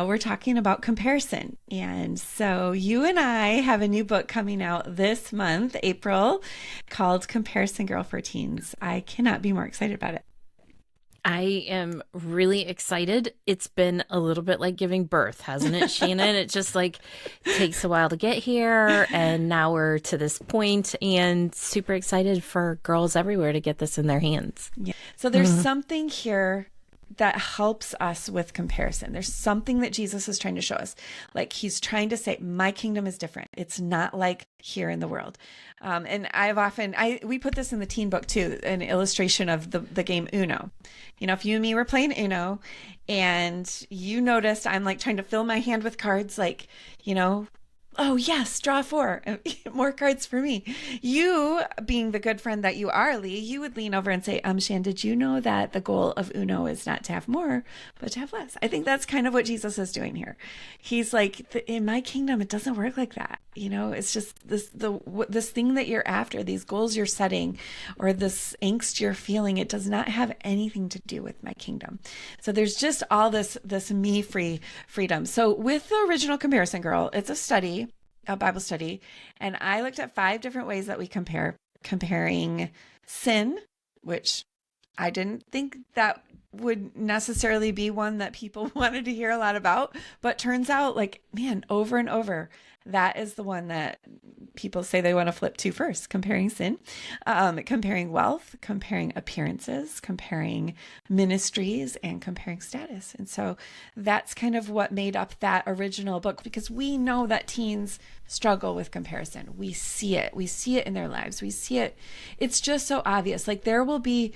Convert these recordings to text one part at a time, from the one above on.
we're talking about comparison. And so you and I have a new book coming out this month, April, called Comparison Girl for Teens. I cannot be more excited about it. I am really excited. It's been a little bit like giving birth, hasn't it, Shannon? It just like takes a while to get here. And now we're to this point, and super excited for girls everywhere to get this in their hands. Yeah. So there's something here that helps us with comparison. There's something that Jesus is trying to show us. Like he's trying to say, my kingdom is different. It's not like here in the world. And we put this in the teen book too, an illustration of the game Uno. You know, if you and me were playing Uno and you noticed I'm like trying to fill my hand with cards, like, you know, oh yes, draw 4, more cards for me. You, being the good friend that you are, Lee, you would lean over and say, Shan, did you know that the goal of Uno is not to have more, but to have less? I think that's kind of what Jesus is doing here. He's like, in my kingdom, it doesn't work like that. You know, it's just this thing that you're after, these goals you're setting, or this angst you're feeling. It does not have anything to do with my kingdom. So there's just all this me free freedom. So with the original Comparison Girl, it's a Bible study, and I looked at 5 different ways that we comparing sin, which I didn't think that would necessarily be one that people wanted to hear a lot about, but turns out, like, man, over and over, that is the one that people say they want to flip to first: comparing sin, comparing wealth, comparing appearances, comparing ministries, and comparing status. And so that's kind of what made up that original book, because we know that teens struggle with comparison. We see it in their lives. We see it. It's just so obvious. Like there will be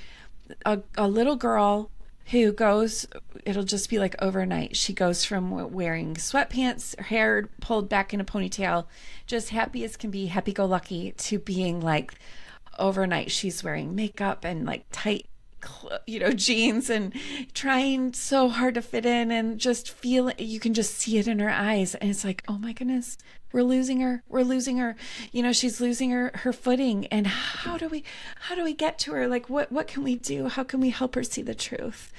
a little girl who goes, it'll just be like overnight. She goes from wearing sweatpants, her hair pulled back in a ponytail, just happy as can be, happy-go-lucky, to being like overnight she's wearing makeup and like tight, jeans, and trying so hard to fit in, and just feel, you can just see it in her eyes. And it's like, oh my goodness, we're losing her. She's losing her footing. And how do we get to her? Like, what can we do? How can we help her see the truth?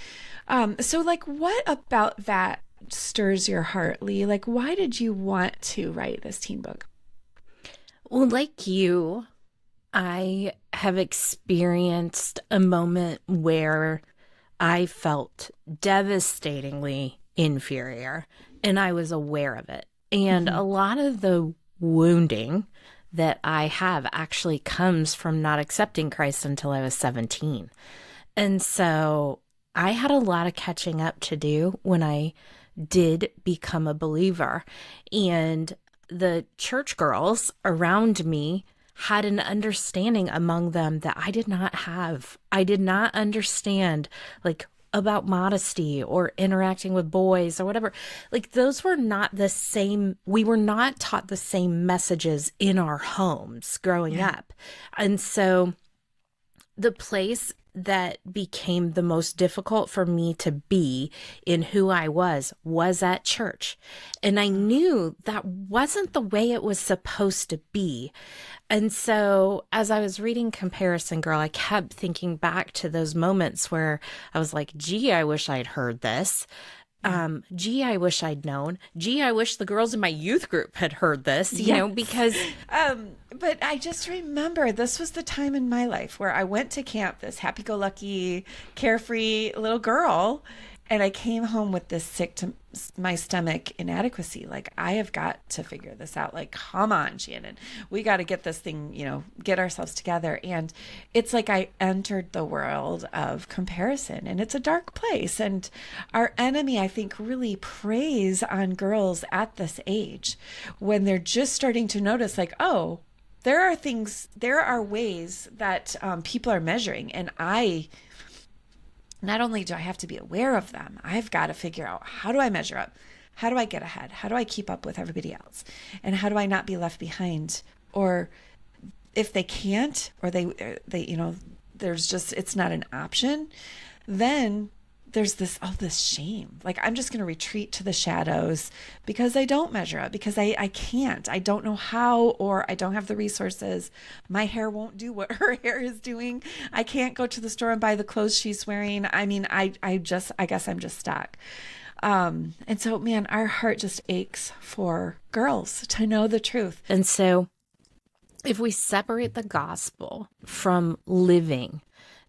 So like, what about that stirs your heart, Lee? Like, why did you want to write this teen book? Well, like you, I have experienced a moment where I felt devastatingly inferior, and I was aware of it. And a lot of the wounding that I have actually comes from not accepting Christ until I was 17. And so I had a lot of catching up to do when I did become a believer. And the church girls around me had an understanding among them that I did not have. I did not understand, like, about modesty or interacting with boys or whatever. Like, those were not the same. We were not taught the same messages in our homes growing up. And so the place that became the most difficult for me to be in who I was at church. And I knew that wasn't the way it was supposed to be. And so as I was reading Comparison Girl, I kept thinking back to those moments where I was like, gee, I wish I'd heard this. Gee, I wish I'd known. Gee, I wish the girls in my youth group had heard this, because... But I just remember this was the time in my life where I went to camp, this happy-go-lucky, carefree little girl, and I came home with this sick to my stomach inadequacy. Like, I have got to figure this out. Like, come on, Shannon. We got to get this thing, get ourselves together. And it's like I entered the world of comparison, and it's a dark place. And our enemy, I think, really preys on girls at this age when they're just starting to notice, like, oh, there are ways that people are measuring. And not only do I have to be aware of them, I've got to figure out, how do I measure up? How do I get ahead? How do I keep up with everybody else? And how do I not be left behind? Or if they can't, or they there's just, it's not an option, then there's this shame. Like, I'm just going to retreat to the shadows because I don't measure up, because I can't. I don't know how, or I don't have the resources. My hair won't do what her hair is doing. I can't go to the store and buy the clothes she's wearing. I mean, I guess I'm just stuck. And so, man, our heart just aches for girls to know the truth. And so if we separate the gospel from living,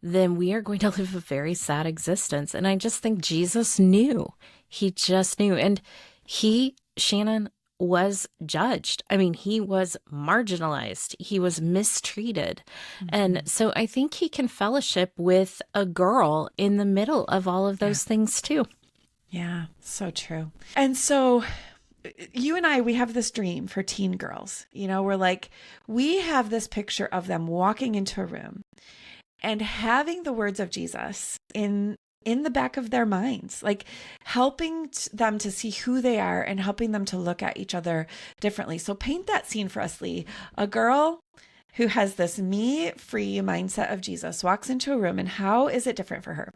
then we are going to live a very sad existence. And I just think Jesus knew. He just knew. And he, Shannon, was judged. I mean, he was marginalized. He was mistreated. And so I think he can fellowship with a girl in the middle of all of those things too. Yeah, so true. And so you and I, we have this dream for teen girls. You know, we're like, we have this picture of them walking into a room and having the words of Jesus in the back of their minds, like helping them to see who they are and helping them to look at each other differently. So paint that scene for us, Lee. A girl who has this me-free mindset of Jesus walks into a room, and how is it different for her?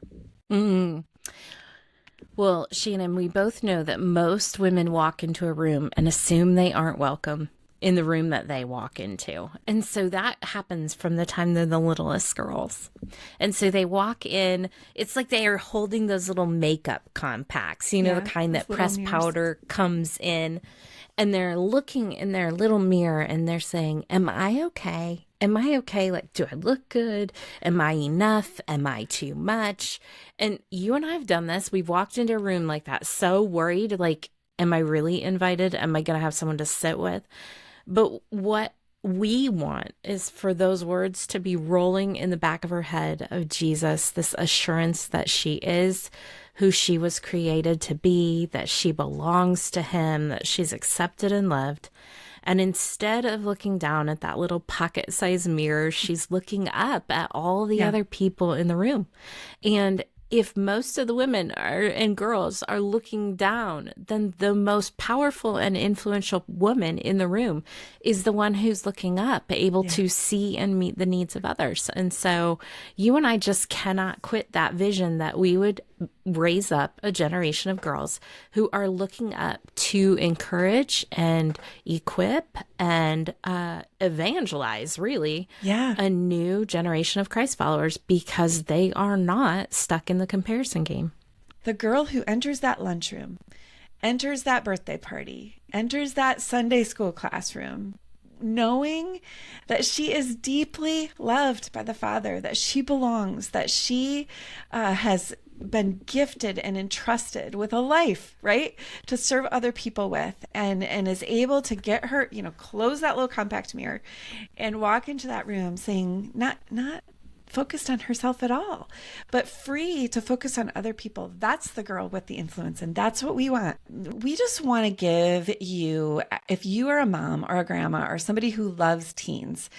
Well, Shannon, we both know that most women walk into a room and assume they aren't welcome in the room that they walk into. And so that happens from the time they're the littlest girls. And so they walk in, it's like they are holding those little makeup compacts, you know, the kind that pressed powder comes in, and they're looking in their little mirror and they're saying, am I okay? Am I okay? Like, do I look good? Am I enough? Am I too much? And you and I have done this. We've walked into a room like that, so worried, like, am I really invited? Am I going to have someone to sit with? But what we want is for those words to be rolling in the back of her head of Jesus, this assurance that she is who she was created to be, that she belongs to him, that she's accepted and loved. And instead of looking down at that little pocket-sized mirror, she's looking up at all the other people in the room. And if most of the women and girls are looking down, then the most powerful and influential woman in the room is the one who's looking up, able to see and meet the needs of others. And so you and I just cannot quit that vision that we would raise up a generation of girls who are looking up to encourage and equip and evangelize, really, a new generation of Christ followers, because they are not stuck in the comparison game. The girl who enters that lunchroom, enters that birthday party, enters that Sunday school classroom, knowing that she is deeply loved by the Father, that she belongs, that she has been gifted and entrusted with a life, right, to serve other people with, and is able to get her, you know, close that little compact mirror and walk into that room saying, not focused on herself at all, but free to focus on other people. That's the girl with the influence, and that's what we want. We just want to give you, if you are a mom or a grandma or somebody who loves teens,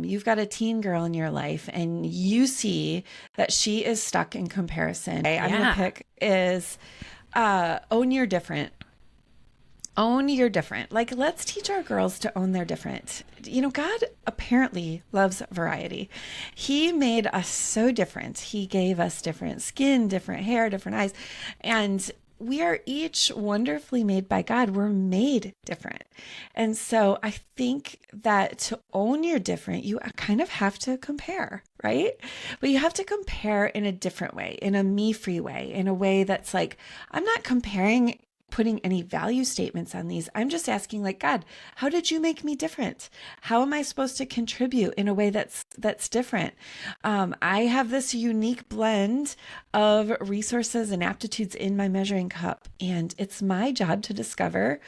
you've got a teen girl in your life and you see that she is stuck in comparison. I'm going to pick is own your different. Own your different. Like, let's teach our girls to own their different. You know, God apparently loves variety. He made us so different. He gave us different skin, different hair, different eyes. And we are each wonderfully made by God. We're made different. And so I think that to own your different, you kind of have to compare, right? But you have to compare in a different way, in a me-free way, in a way that's like, I'm not comparing putting any value statements on these. I'm just asking, like, God, how did you make me different? How am I supposed to contribute in a way that's different? I have this unique blend of resources and aptitudes in my measuring cup, and it's my job to discover,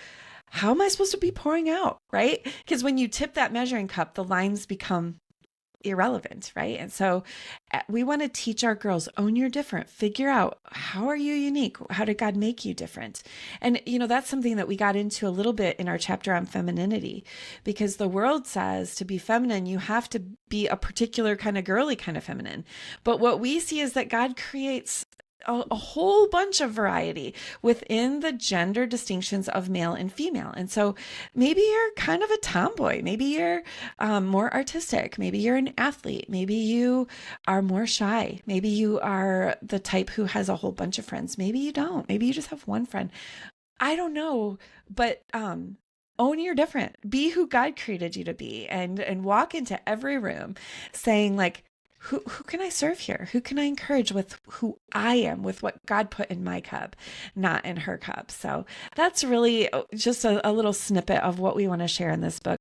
how am I supposed to be pouring out, right? Because when you tip that measuring cup, the lines become irrelevant, right? And so we want to teach our girls, own your different, figure out, how are you unique? How did God make you different? And, you know, that's something that we got into a little bit in our chapter on femininity, because the world says to be feminine, you have to be a particular kind of girly kind of feminine. But what we see is that God creates a whole bunch of variety within the gender distinctions of male and female. And so maybe you're kind of a tomboy, maybe you're more artistic, maybe you're an athlete, maybe you are more shy, maybe you are the type who has a whole bunch of friends, maybe you don't, maybe you just have one friend. I don't know, but own your different, be who God created you to be, and walk into every room saying, like, who can I serve here? Who can I encourage with who I am, with what God put in my cup, not in her cup? So that's really just a little snippet of what we want to share in this book.